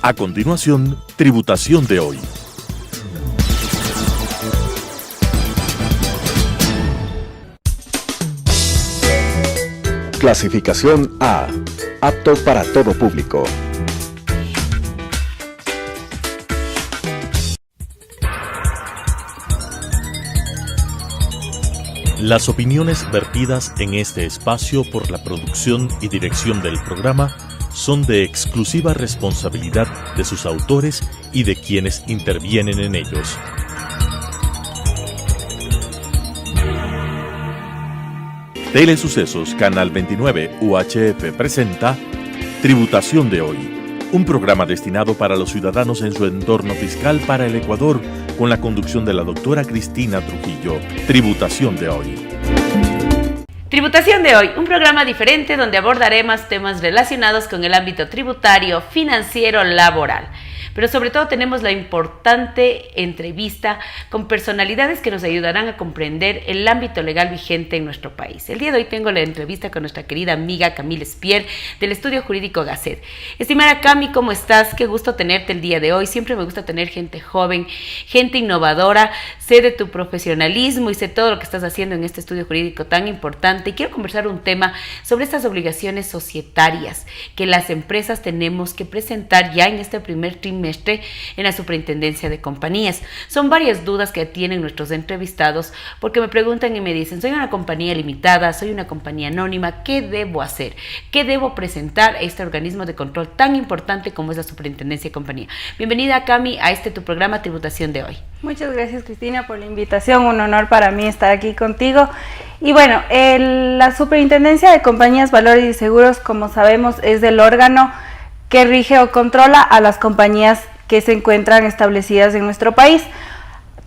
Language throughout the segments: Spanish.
A continuación, Tributación de hoy. Clasificación A. Apto para todo público. Las opiniones vertidas en este espacio por la producción y dirección del programa son de exclusiva responsabilidad de sus autores y de quienes intervienen en ellos. Telesucesos Canal 29 UHF presenta Tributación de hoy, un programa destinado para los ciudadanos en su entorno fiscal para el Ecuador, con la conducción de la doctora Cristina Trujillo. Tributación de hoy. Tributación de hoy, un programa diferente donde abordaremos temas relacionados con el ámbito tributario, financiero, laboral. Pero sobre todo tenemos la importante entrevista con personalidades que nos ayudarán a comprender el ámbito legal vigente en nuestro país. El día de hoy tengo la entrevista con nuestra querida amiga Camille Espier del Estudio Jurídico Gasset. Estimada Cami, ¿cómo estás? Qué gusto tenerte el día de hoy. Siempre me gusta tener gente joven, gente innovadora. Sé de tu profesionalismo y sé todo lo que estás haciendo en este estudio jurídico tan importante. Y quiero conversar un tema sobre estas obligaciones societarias que las empresas tenemos que presentar ya en este primer trimestre en la Superintendencia de Compañías. Son varias dudas que tienen nuestros entrevistados porque me preguntan y me dicen: soy una compañía limitada, soy una compañía anónima, ¿qué debo hacer? ¿Qué debo presentar a este organismo de control tan importante como es la Superintendencia de Compañía? Bienvenida, Cami, a tu programa Tributación de hoy. Muchas gracias, Cristina, por la invitación. Un honor para mí estar aquí contigo. Y bueno, la Superintendencia de Compañías, Valores y Seguros, como sabemos, es el órgano que rige o controla a las compañías que se encuentran establecidas en nuestro país.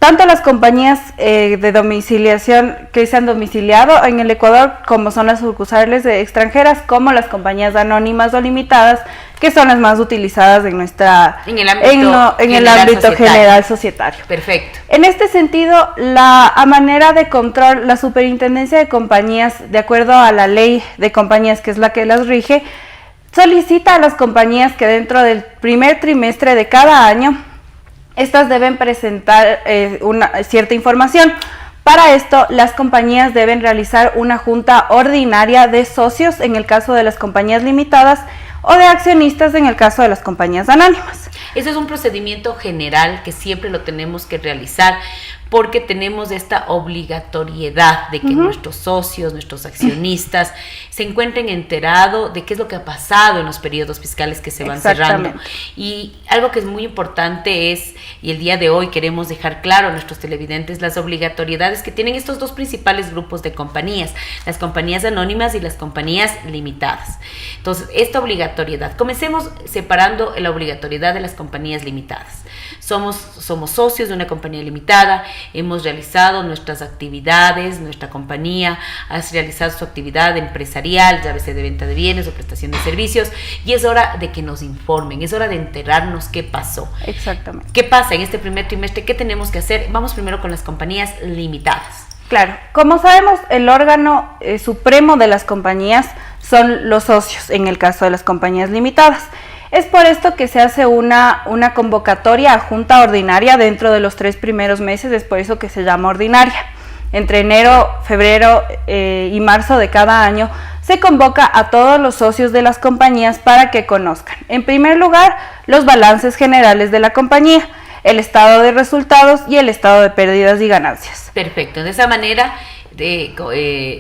Tanto las compañías de domiciliación que se han domiciliado en el Ecuador, como son las sucursales extranjeras, como las compañías anónimas o limitadas, que son las más utilizadas en el ámbito general societario. Perfecto. En este sentido, a manera de control, la Superintendencia de Compañías, de acuerdo a la ley de compañías, que es la que las rige, solicita a las compañías que dentro del primer trimestre de cada año, estas deben presentar una cierta información. Para esto, las compañías deben realizar una junta ordinaria de socios en el caso de las compañías limitadas o de accionistas en el caso de las compañías anónimas. Ese es un procedimiento general que siempre lo tenemos que realizar porque tenemos esta obligatoriedad de que nuestros socios, nuestros accionistas se encuentren enterados de qué es lo que ha pasado en los periodos fiscales que se van cerrando. Y algo que es muy importante es, y el día de hoy queremos dejar claro a nuestros televidentes, las obligatoriedades que tienen estos dos principales grupos de compañías, las compañías anónimas y las compañías limitadas. Entonces, esta obligatoriedad, comencemos separando la obligatoriedad de las compañías limitadas. Somos socios de una compañía limitada, hemos realizado nuestras actividades, nuestra compañía ha realizado su actividad empresarial, ya sea de venta de bienes o prestación de servicios, y es hora de que nos informen, es hora de enterarnos qué pasó. Exactamente. ¿Qué pasa en este primer trimestre? ¿Qué tenemos que hacer? Vamos primero con las compañías limitadas. Claro, como sabemos, el órgano supremo de las compañías son los socios, en el caso de las compañías limitadas. Es por esto que se hace una convocatoria a junta ordinaria dentro de los 3 primeros meses, es por eso que se llama ordinaria. Entre enero, febrero y marzo de cada año se convoca a todos los socios de las compañías para que conozcan, en primer lugar, los balances generales de la compañía, el estado de resultados y el estado de pérdidas y ganancias. Perfecto, de esa manera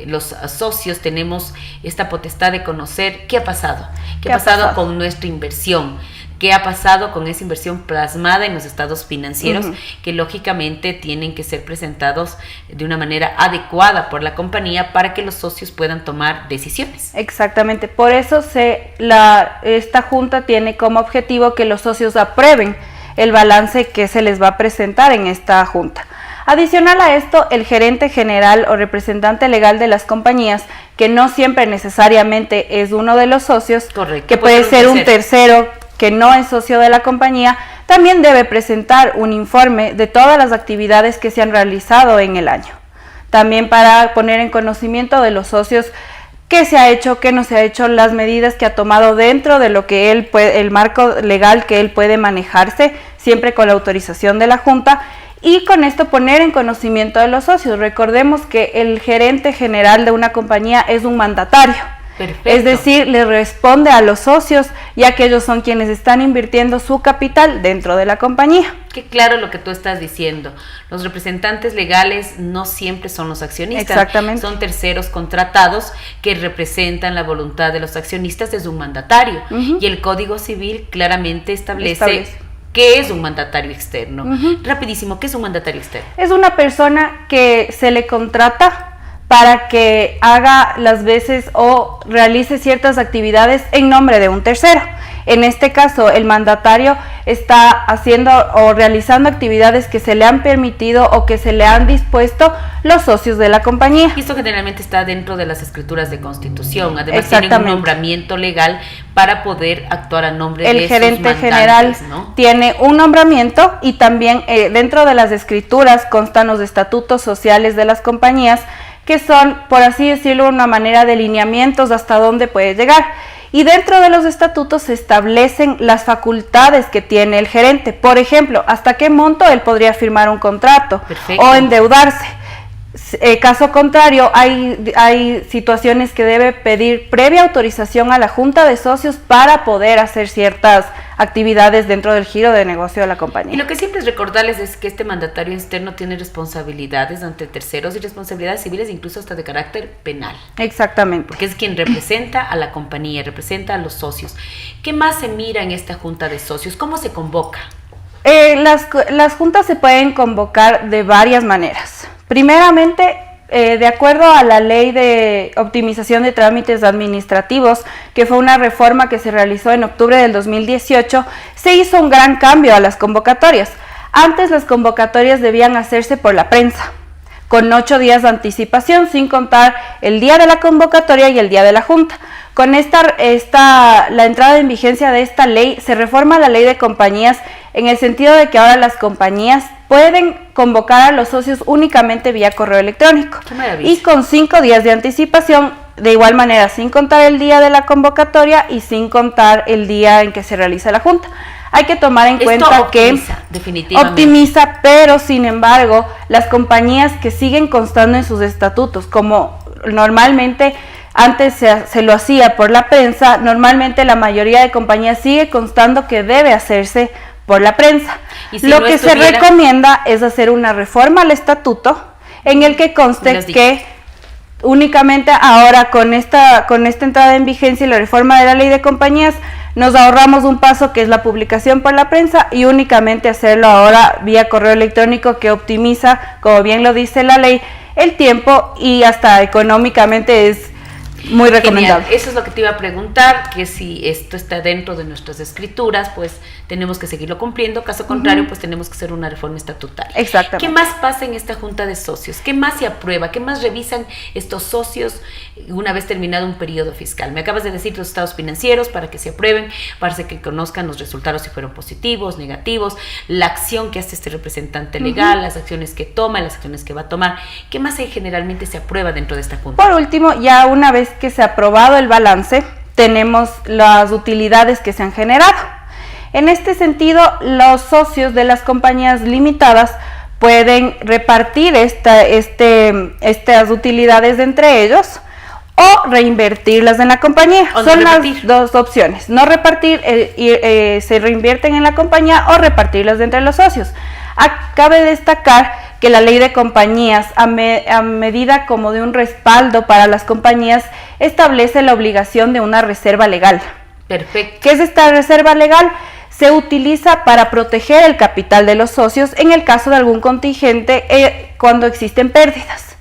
los socios tenemos esta potestad de conocer qué ha pasado, qué ha pasado con nuestra inversión, qué ha pasado con esa inversión plasmada en los estados financieros, que lógicamente tienen que ser presentados de una manera adecuada por la compañía para que los socios puedan tomar decisiones. Exactamente, por eso esta junta tiene como objetivo que los socios aprueben el balance que se les va a presentar en esta junta. Adicional a esto, el gerente general o representante legal de las compañías, que no siempre necesariamente es uno de los socios, correcto, que puede ser un tercero que no es socio de la compañía, también debe presentar un informe de todas las actividades que se han realizado en el año. También para poner en conocimiento de los socios qué se ha hecho, qué no se ha hecho, las medidas que ha tomado dentro de lo que él puede, el marco legal que él puede manejarse, siempre con la autorización de la Junta, y con esto poner en conocimiento de los socios. Recordemos que el gerente general de una compañía es un mandatario. Perfecto. Es decir, le responde a los socios, ya que ellos son quienes están invirtiendo su capital dentro de la compañía. Qué claro lo que tú estás diciendo. Los representantes legales no siempre son los accionistas. Exactamente. Son terceros contratados que representan la voluntad de los accionistas desde un mandatario. Y el Código Civil claramente establece qué es un mandatario externo. Rapidísimo, ¿qué es un mandatario externo? Es una persona que se le contrata para que haga las veces o realice ciertas actividades en nombre de un tercero. En este caso, el mandatario está haciendo o realizando actividades que se le han permitido o que se le han dispuesto los socios de la compañía. Y esto generalmente está dentro de las escrituras de constitución. Además, tienen un nombramiento legal para poder actuar a nombre de el gerente sus general, ¿no? Tiene un nombramiento y también dentro de las escrituras constan los estatutos sociales de las compañías, que son, por así decirlo, una manera de lineamientos hasta dónde puede llegar. Y dentro de los estatutos se establecen las facultades que tiene el gerente. Por ejemplo, hasta qué monto él podría firmar un contrato. Perfecto. O endeudarse. Caso contrario, hay situaciones que debe pedir previa autorización a la Junta de Socios para poder hacer ciertas actividades dentro del giro de negocio de la compañía. Y lo que siempre es recordarles es que este mandatario externo tiene responsabilidades ante terceros y responsabilidades civiles, incluso hasta de carácter penal. Exactamente. Porque es quien representa a la compañía, representa a los socios. ¿Qué más se mira en esta Junta de Socios? ¿Cómo se convoca? Las juntas se pueden convocar de varias maneras. Primeramente, de acuerdo a la Ley de Optimización de Trámites Administrativos, que fue una reforma que se realizó en octubre del 2018, se hizo un gran cambio a las convocatorias. Antes las convocatorias debían hacerse por la prensa, con 8 días de anticipación, sin contar el día de la convocatoria y el día de la junta. Con la entrada en vigencia de esta ley, se reforma la ley de compañías en el sentido de que ahora las compañías pueden convocar a los socios únicamente vía correo electrónico. ¡Qué maravilla! Y con 5 días de anticipación, de igual manera, sin contar el día de la convocatoria y sin contar el día en que se realiza la junta. Hay que tomar en cuenta que optimiza, pero sin embargo, las compañías que siguen constando en sus estatutos, como normalmente antes se lo hacía por la prensa, normalmente la mayoría de compañías sigue constando que debe hacerse por la prensa. ¿Y si lo no que se recomienda es hacer una reforma al estatuto en el que conste que únicamente ahora con esta entrada en vigencia y la reforma de la ley de compañías nos ahorramos un paso que es la publicación por la prensa y únicamente hacerlo ahora vía correo electrónico, que optimiza, como bien lo dice la ley, el tiempo y hasta económicamente es muy recomendable. Genial. Eso es lo que te iba a preguntar, que si esto está dentro de nuestras escrituras, pues tenemos que seguirlo cumpliendo, caso contrario, pues tenemos que hacer una reforma estatutaria. Exactamente. ¿Qué más pasa en esta Junta de Socios? ¿Qué más se aprueba? ¿Qué más revisan estos socios una vez terminado un periodo fiscal? Me acabas de decir los estados financieros para que se aprueben, para que conozcan los resultados si fueron positivos, negativos, la acción que hace este representante legal, las acciones que toma, las acciones que va a tomar. ¿Qué más generalmente se aprueba dentro de esta Junta? Por último, ya una vez que se ha aprobado el balance, tenemos las utilidades que se han generado. En este sentido, los socios de las compañías limitadas pueden repartir estas utilidades entre ellos o reinvertirlas en la compañía. Son las dos opciones, no repartir, se reinvierten en la compañía o repartirlas entre los socios. Cabe destacar que la ley de compañías, a medida como de un respaldo para las compañías, establece la obligación de una reserva legal. Perfecto. ¿Qué es esta reserva legal? Se utiliza para proteger el capital de los socios en el caso de algún contingente cuando existen pérdidas.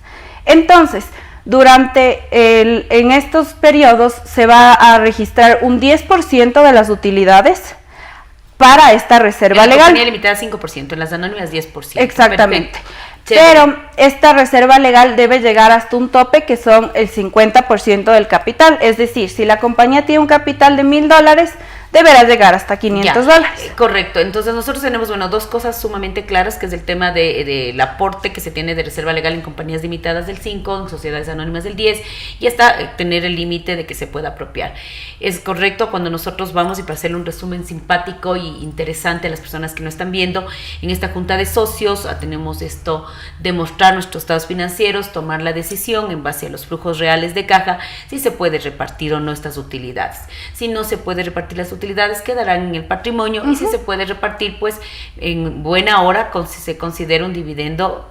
Entonces, en estos periodos se va a registrar un 10% de las utilidades para esta reserva legal. En la compañía limitada 5%, en las anónimas 10%. Exactamente. Pero esta reserva legal debe llegar hasta un tope que son el 50% del capital. Es decir, si la compañía tiene un capital de $1,000, deberá llegar hasta $500. Correcto. Entonces nosotros tenemos, dos cosas sumamente claras, que es el tema del aporte que se tiene de reserva legal en compañías limitadas del 5, en sociedades anónimas del 10, y hasta tener el límite de que se pueda apropiar. Es correcto cuando nosotros vamos, y para hacerle un resumen simpático y interesante a las personas que no están viendo, en esta junta de socios tenemos esto de mostrar nuestros estados financieros, tomar la decisión en base a los flujos reales de caja, si se puede repartir o no estas utilidades. Si no se puede repartir las utilidades, quedarán en el patrimonio, y si se puede repartir, pues en buena hora, si se considera un dividendo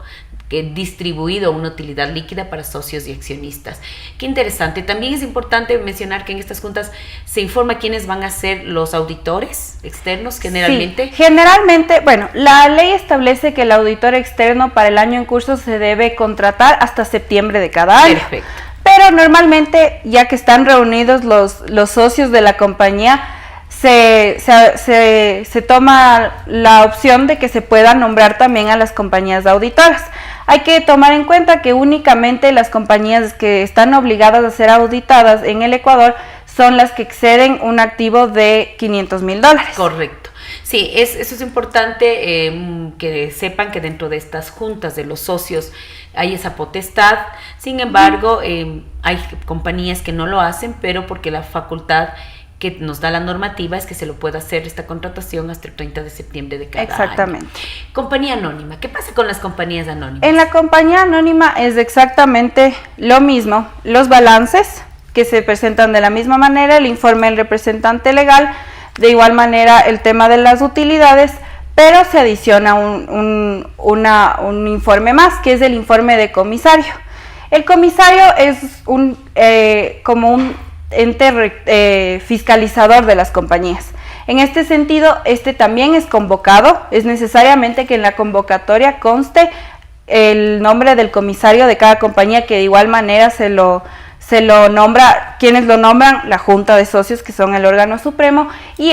distribuido, una utilidad líquida para socios y accionistas. Qué interesante. También es importante mencionar que en estas juntas se informa quiénes van a ser los auditores externos generalmente. Sí, generalmente, la ley establece que el auditor externo para el año en curso se debe contratar hasta septiembre de cada año. Perfecto. Pero normalmente, ya que están reunidos los socios de la compañía, se toma la opción de que se pueda nombrar también a las compañías auditoras. Hay que tomar en cuenta que únicamente las compañías que están obligadas a ser auditadas en el Ecuador son las que exceden un activo de $500,000. Correcto. Sí, eso es importante, que sepan que dentro de estas juntas de los socios hay esa potestad. Sin embargo, hay compañías que no lo hacen, pero porque la facultad que nos da la normativa es que se lo pueda hacer esta contratación hasta el 30 de septiembre de cada Exactamente. año. Compañía anónima. ¿Qué pasa con las compañías anónimas? En la compañía anónima es exactamente lo mismo. Los balances que se presentan de la misma manera, el informe del representante legal, de igual manera el tema de las utilidades, pero se adiciona un informe más, que es el informe de comisario. El comisario es como un ente fiscalizador de las compañías. En este sentido, también es convocado. Es necesariamente que en la convocatoria conste el nombre del comisario de cada compañía, que de igual manera se lo nombra, quienes lo nombran, la Junta de Socios, que son el órgano supremo, y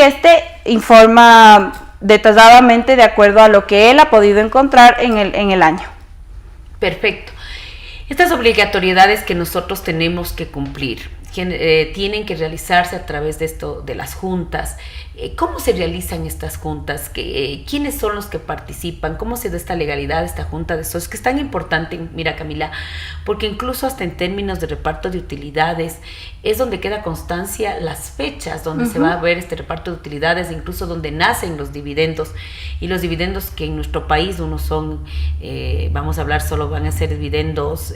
informa detalladamente de acuerdo a lo que él ha podido encontrar en el año. Perfecto. Estas obligatoriedades que nosotros tenemos que cumplir tienen que realizarse a través de las juntas. ¿Cómo se realizan estas juntas? ¿Quiénes son los que participan? ¿Cómo se da esta legalidad de esta junta de socios? Que es tan importante, mira, Camila, porque incluso hasta en términos de reparto de utilidades es donde queda constancia las fechas donde se va a ver este reparto de utilidades, incluso donde nacen los dividendos. Y los dividendos que en nuestro país uno son, vamos a hablar, solo van a ser dividendos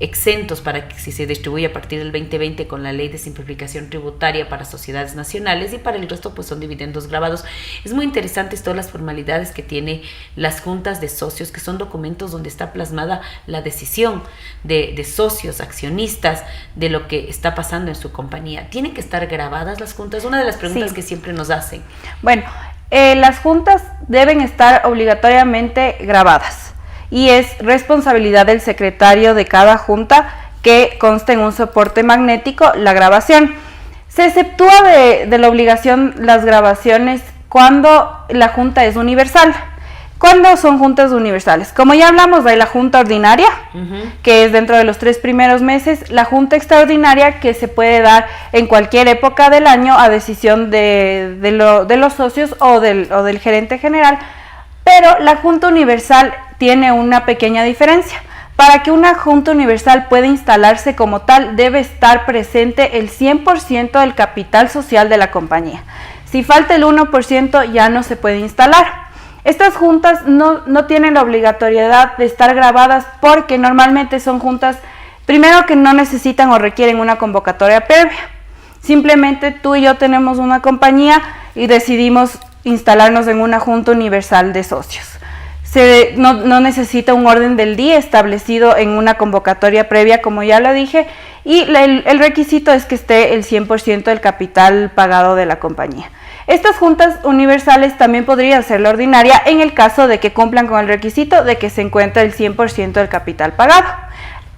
exentos para que si se distribuye a partir del 2020 con la ley de simplificación tributaria para sociedades nacionales, y para el resto pues son dividendos grabados. Es muy interesante todas las formalidades que tiene las juntas de socios, que son documentos donde está plasmada la decisión de socios, accionistas, de lo que está pasando en su compañía. ¿Tienen que estar grabadas las juntas? Una de las preguntas que siempre nos hacen. Bueno, las juntas deben estar obligatoriamente grabadas. Y es responsabilidad del secretario de cada junta que conste en un soporte magnético la grabación. Se exceptúa de la obligación las grabaciones cuando la junta es universal. ¿Cuándo son juntas universales? Como ya hablamos de la junta ordinaria, que es dentro de los 3 primeros meses, la junta extraordinaria, que se puede dar en cualquier época del año a decisión de los socios o del gerente general, pero la junta universal tiene una pequeña diferencia. Para que una junta universal pueda instalarse como tal, debe estar presente el 100% del capital social de la compañía. Si falta el 1%, ya no se puede instalar. Estas juntas no tienen la obligatoriedad de estar grabadas porque normalmente son juntas, primero, que no necesitan o requieren una convocatoria previa. Simplemente tú y yo tenemos una compañía y decidimos instalarnos en una junta universal de socios. No necesita un orden del día establecido en una convocatoria previa, como ya lo dije, y el requisito es que esté el 100% del capital pagado de la compañía. Estas juntas universales también podría ser la ordinaria en el caso de que cumplan con el requisito de que se encuentre el 100% del capital pagado.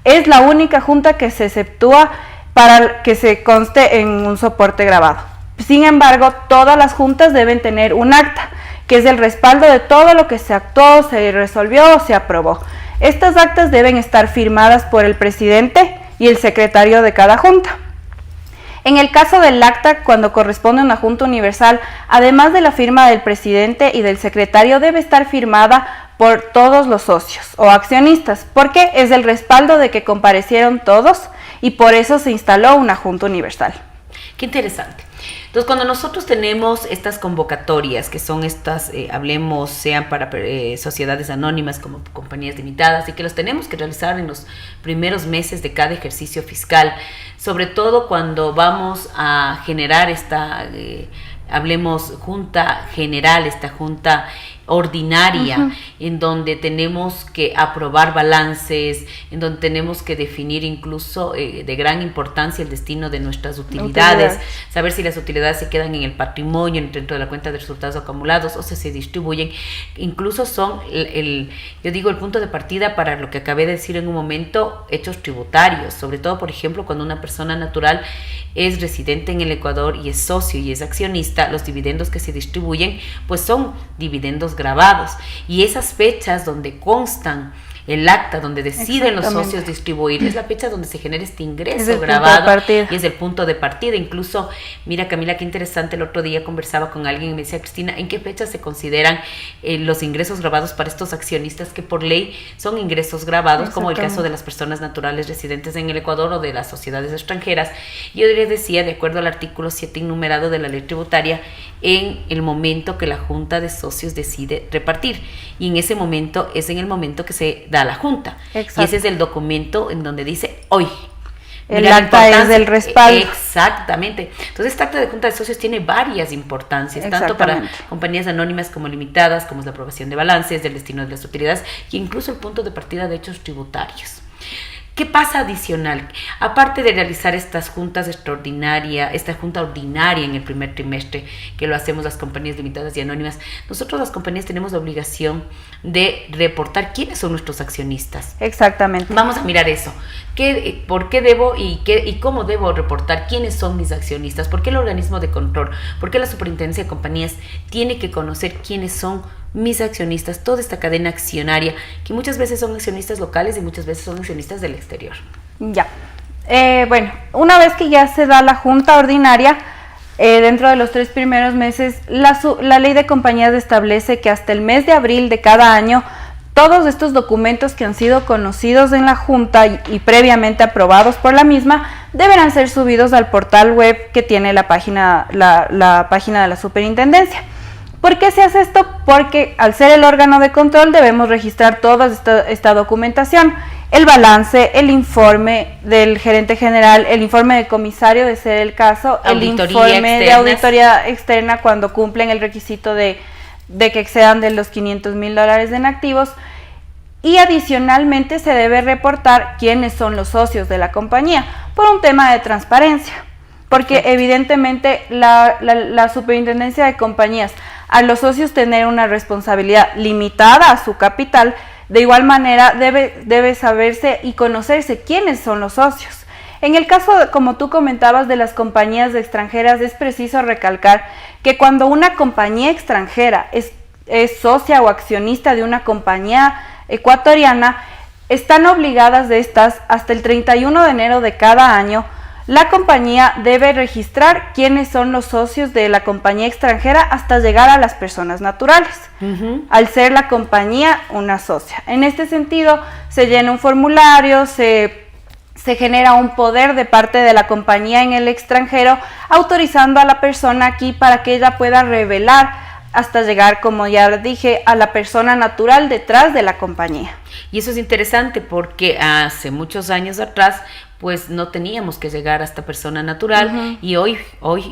Es la única junta que se exceptúa para que se conste en un soporte grabado. Sin embargo, todas las juntas deben tener un acta, que es el respaldo de todo lo que se actuó, se resolvió o se aprobó. Estas actas deben estar firmadas por el presidente y el secretario de cada junta. En el caso del acta, cuando corresponde a una junta universal, además de la firma del presidente y del secretario, debe estar firmada por todos los socios o accionistas, porque es el respaldo de que comparecieron todos y por eso se instaló una junta universal. Qué interesante. Entonces, cuando nosotros tenemos estas convocatorias, que son estas, hablemos, sean para sociedades anónimas como compañías limitadas, y que los tenemos que realizar en los primeros meses de cada ejercicio fiscal, sobre todo cuando vamos a generar esta, hablemos, junta general, esta junta ordinaria, en donde tenemos que aprobar balances, en donde tenemos que definir incluso de gran importancia el destino de nuestras utilidades, saber si las utilidades se quedan en el patrimonio, dentro de la cuenta de resultados acumulados, o se distribuyen. Incluso son yo digo, el punto de partida para lo que acabé de decir en un momento, hechos tributarios, sobre todo, por ejemplo, cuando una persona natural es residente en el Ecuador y es socio y es accionista, los dividendos que se distribuyen pues son dividendos grabados, y esas fechas donde constan el acta, donde deciden los socios distribuir, es la fecha donde se genera este ingreso grabado y es el punto de partida. Incluso, mira, Camila, qué interesante, el otro día conversaba con alguien y me decía, Cristina, ¿en qué fecha se consideran los ingresos grabados para estos accionistas que por ley son ingresos grabados, como el caso de las personas naturales residentes en el Ecuador o de las sociedades extranjeras? Yo les decía, de acuerdo al artículo 7 enumerado de la ley tributaria, en el momento que la junta de socios decide repartir, y en ese momento es en el momento que se da la junta. Exacto. Y ese es el documento en donde dice hoy. El acta es del respaldo. Exactamente. Entonces, esta acta de junta de socios tiene varias importancias, tanto para compañías anónimas como limitadas, como es la aprobación de balances, del destino de las utilidades, e incluso el punto de partida de hechos tributarios. ¿Qué pasa adicional? Aparte de realizar estas juntas extraordinarias, esta junta ordinaria en el primer trimestre, que lo hacemos las compañías limitadas y anónimas, nosotros las compañías tenemos la obligación de reportar quiénes son nuestros accionistas. Exactamente. Vamos a mirar eso. ¿Por qué debo y cómo debo reportar quiénes son mis accionistas? ¿Por qué el organismo de control? ¿Por qué la superintendencia de compañías tiene que conocer quiénes son mis accionistas? Toda esta cadena accionaria, que muchas veces son accionistas locales y muchas veces son accionistas del exterior. Ya. Bueno, una vez que ya se da la junta ordinaria, dentro de los 3 primeros meses, la ley de compañías establece que hasta el mes de abril de cada año, todos estos documentos que han sido conocidos en la Junta y previamente aprobados por la misma deberán ser subidos al portal web que tiene la página de la Superintendencia. ¿Por qué se hace esto? Porque al ser el órgano de control debemos registrar toda esta documentación, el balance, el informe del gerente general, el informe del comisario de ser el caso, el informe de auditoría externa cuando cumplen el requisito de que excedan de los $500,000 en activos, y adicionalmente se debe reportar quiénes son los socios de la compañía por un tema de transparencia, porque evidentemente la superintendencia de compañías, a los socios tener una responsabilidad limitada a su capital, de igual manera debe saberse y conocerse quiénes son los socios. En el caso, como tú comentabas, de las compañías extranjeras, es preciso recalcar que cuando una compañía extranjera es socia o accionista de una compañía ecuatoriana, están obligadas de estas hasta el 31 de enero de cada año. La compañía debe registrar quiénes son los socios de la compañía extranjera hasta llegar a las personas naturales, al ser la compañía una socia. En este sentido, se llena un formulario, se genera un poder de parte de la compañía en el extranjero, autorizando a la persona aquí para que ella pueda revelar hasta llegar, como ya dije, a la persona natural detrás de la compañía. Y eso es interesante porque hace muchos años atrás pues no teníamos que llegar a esta persona natural, y hoy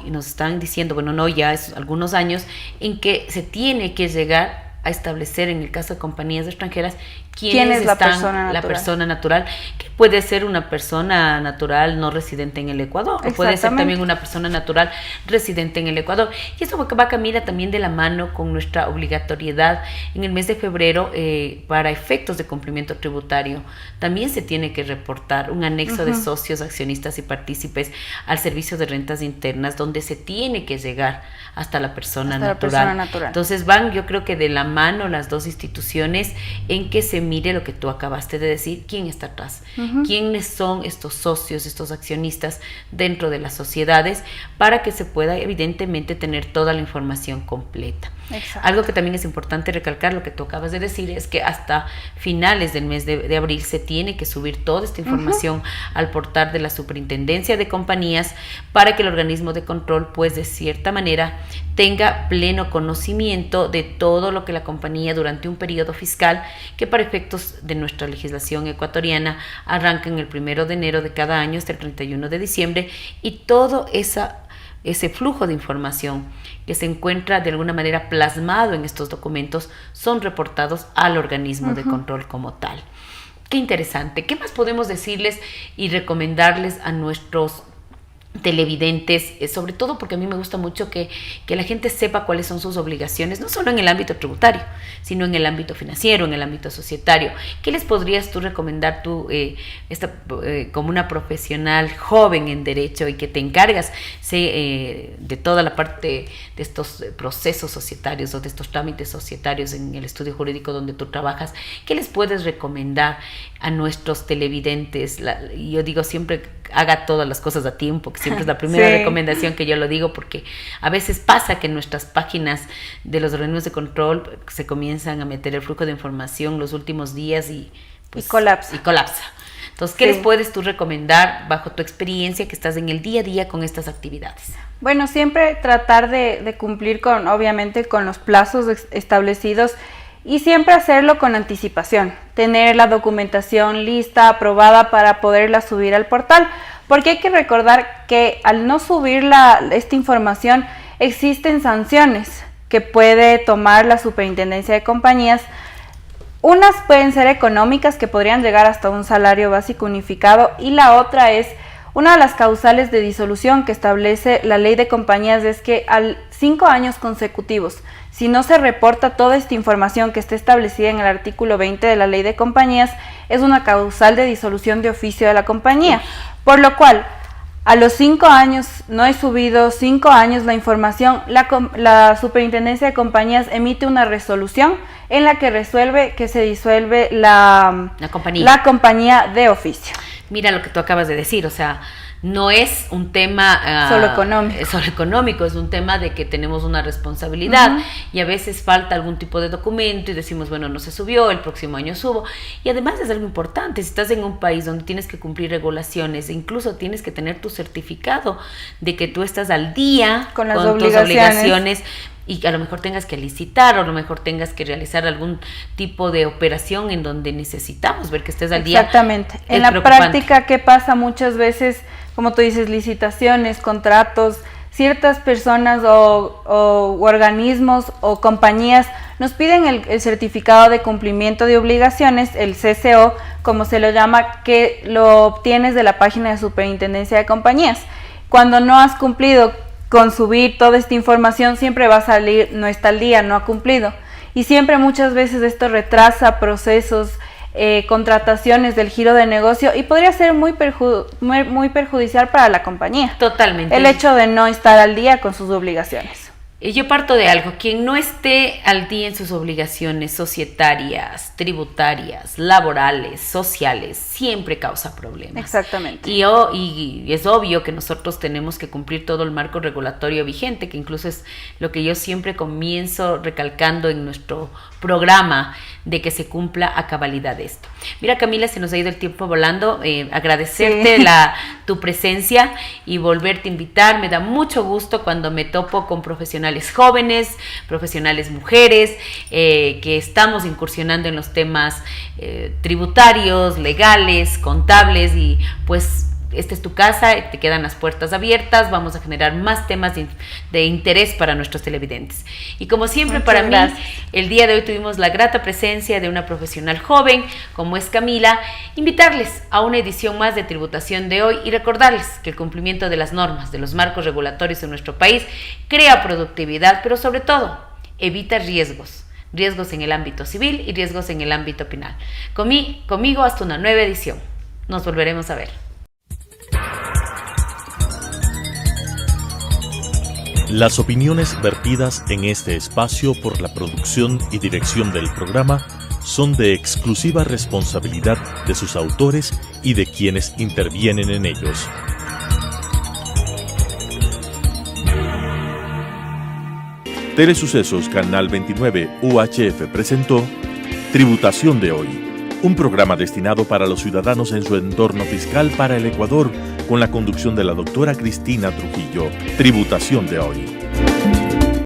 nos están diciendo, bueno, no, ya es algunos años en que se tiene que llegar a establecer, en el caso de compañías extranjeras, quién es la persona natural, que puede ser una persona natural no residente en el Ecuador, o puede ser también una persona natural residente en el Ecuador. Y eso va a caminar también de la mano con nuestra obligatoriedad en el mes de febrero para efectos de cumplimiento tributario. También se tiene que reportar un anexo de socios, accionistas y partícipes al servicio de rentas internas, donde se tiene que llegar hasta la persona natural. Entonces van, yo creo que de la mano las dos instituciones en que se mire lo que tú acabaste de decir, quién está atrás, quiénes son estos socios, estos accionistas dentro de las sociedades, para que se pueda evidentemente tener toda la información completa. Exacto. Algo que también es importante recalcar, lo que tú acabas de decir, es que hasta finales del mes de abril se tiene que subir toda esta información al portal de la Superintendencia de Compañías, para que el organismo de control, pues de cierta manera, tenga pleno conocimiento de todo lo que la compañía durante un periodo fiscal, que para efectos de nuestra legislación ecuatoriana arranca en el 1 de enero de cada año hasta el 31 de diciembre, y todo ese flujo de información que se encuentra de alguna manera plasmado en estos documentos son reportados al organismo de control como tal. Qué interesante. ¿Qué más podemos decirles y recomendarles a nuestros televidentes, sobre todo porque a mí me gusta mucho que la gente sepa cuáles son sus obligaciones, no solo en el ámbito tributario, sino en el ámbito financiero, en el ámbito societario? ¿Qué les podrías tú recomendar como una profesional joven en derecho y que te encargas de toda la parte de estos procesos societarios o de estos trámites societarios en el estudio jurídico donde tú trabajas? ¿Qué les puedes recomendar a nuestros televidentes? Yo digo siempre, haga todas las cosas a tiempo, que siempre es la primera recomendación que yo lo digo, porque a veces pasa que en nuestras páginas de los organismos de control se comienzan a meter el flujo de información los últimos días y colapsa. Entonces, ¿qué les puedes tú recomendar bajo tu experiencia que estás en el día a día con estas actividades? Bueno, siempre tratar de cumplir obviamente con los plazos establecidos, y siempre hacerlo con anticipación, tener la documentación lista, aprobada, para poderla subir al portal, porque hay que recordar que al no subir esta información existen sanciones que puede tomar la Superintendencia de Compañías. Unas pueden ser económicas, que podrían llegar hasta un salario básico unificado, y la otra es una de las causales de disolución que establece la ley de compañías, es que al 5 años consecutivos, si no se reporta toda esta información que está establecida en el artículo 20 de la ley de compañías, es una causal de disolución de oficio de la compañía. Por lo cual, a los 5 años, no he subido 5 años la información, la Superintendencia de Compañías emite una resolución en la que resuelve que se disuelve la compañía de oficio. Mira lo que tú acabas de decir, o sea, no es un tema solo económico, es un tema de que tenemos una responsabilidad, y a veces falta algún tipo de documento y decimos, bueno, no se subió, el próximo año subo. Y además es algo importante, si estás en un país donde tienes que cumplir regulaciones, e incluso tienes que tener tu certificado de que tú estás al día con tus obligaciones, y a lo mejor tengas que licitar, o a lo mejor tengas que realizar algún tipo de operación en donde necesitamos ver que estés al día. Exactamente. En la práctica, ¿qué pasa muchas veces? Como tú dices, licitaciones, contratos, ciertas personas o organismos o compañías nos piden el certificado de cumplimiento de obligaciones, el CCO, como se lo llama, que lo obtienes de la página de Superintendencia de Compañías. Cuando no has cumplido con subir toda esta información, siempre va a salir, no está al día, no ha cumplido. Y siempre, muchas veces, esto retrasa procesos, contrataciones del giro de negocio, y podría ser muy perjudicial para la compañía. Totalmente. El hecho de no estar al día con sus obligaciones. Yo parto de algo: quien no esté al día en sus obligaciones societarias, tributarias, laborales, sociales, siempre causa problemas. Exactamente. Y es obvio que nosotros tenemos que cumplir todo el marco regulatorio vigente, que incluso es lo que yo siempre comienzo recalcando en nuestro programa, de que se cumpla a cabalidad esto. Mira, Camila, se nos ha ido el tiempo volando. Agradecerte tu presencia y volverte a invitar. Me da mucho gusto cuando me topo con profesionales jóvenes, profesionales mujeres, que estamos incursionando en los temas tributarios, legales, contables, y pues esta es tu casa, te quedan las puertas abiertas. Vamos a generar más temas de interés para nuestros televidentes. Y como siempre, para mí, el día de hoy tuvimos la grata presencia de una profesional joven, como es Camila. Invitarles a una edición más de Tributación de Hoy, y recordarles que el cumplimiento de las normas, de los marcos regulatorios en nuestro país, crea productividad, pero sobre todo, evita riesgos en el ámbito civil y riesgos en el ámbito penal. Conmigo hasta una nueva edición. Nos volveremos a ver. Las opiniones vertidas en este espacio por la producción y dirección del programa son de exclusiva responsabilidad de sus autores y de quienes intervienen en ellos. Telesucesos Canal 29 UHF presentó Tributación de Hoy, un programa destinado para los ciudadanos en su entorno fiscal para el Ecuador, con la conducción de la doctora Cristina Trujillo. Tributación de Hoy.